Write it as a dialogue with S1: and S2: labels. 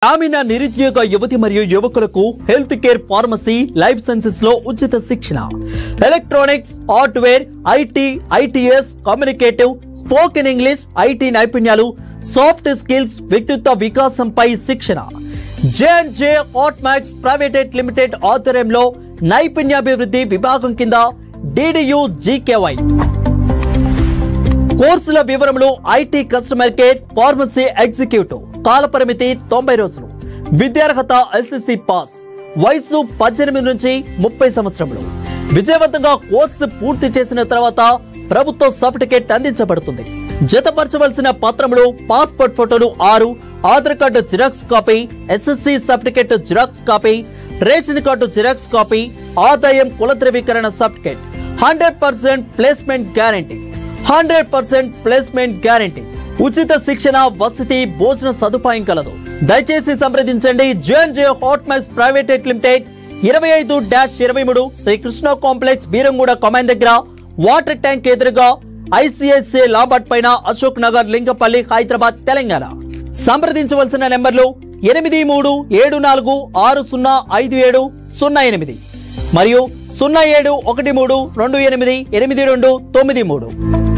S1: గ్రామీణ నిరుద్యోగ యువతి మరియు యువకులకు health care pharmacy life sciences లో ఉచిత శిక్షణ electronics hardware IT ITS communicative spoken English IT నైపుణ్యాలు సాఫ్ట్ స్కిల్స్ వ్యక్తిత్వ వికాసంపై శిక్షణ జే&జే హాట్మాక్స్ ప్రైవేట్ లిమిటెడ్ ఆధ్వర్యంలో నైపుణ్యాభివృద్ధి విభాగం కింద డిడియు జీకేవై కోర్సుల వివరములు IT customer care pharmacy executive కాలపరిమితి 90 రోజులు విద్యార్హత ఎస్ఎస్సి పాస్ వయసు 18 నుంచి 30 సంవత్సరములు విజయవంతంగా కోర్సు పూర్తి చేసిన తర్వాత ప్రభుత్వ సర్టిఫికేట్ అందించబడుతుంది జతపరచవలసిన పత్రములు పాస్పోర్ట్ ఫోటోలు 6 Aadhaar card xerox copy SSC certificate xerox copy ration card xerox copy ఆదాయం కుల ధృవీకరణ certificate 100% placement guarantee 100% placement guarantee ఉచిత శిక్షణ వసతి భోజన సదుపాయం కలదు దయచేసి సంప్రదించండి జే&జే Hotmax private limited 25-23 Srikrishna complex Beeramguda కమాండ్ దగ్గర వాటర్ ట్యాంక్ ఎదురుగా ఐసిఐసిఐ లాంబార్డ్ పైన అశోక్ నగర్ లింగపల్లి హైదరాబాద్ తెలంగాణ సంప్రదించవలసిన నెంబర్లు 8337605708 మరియు 071328829293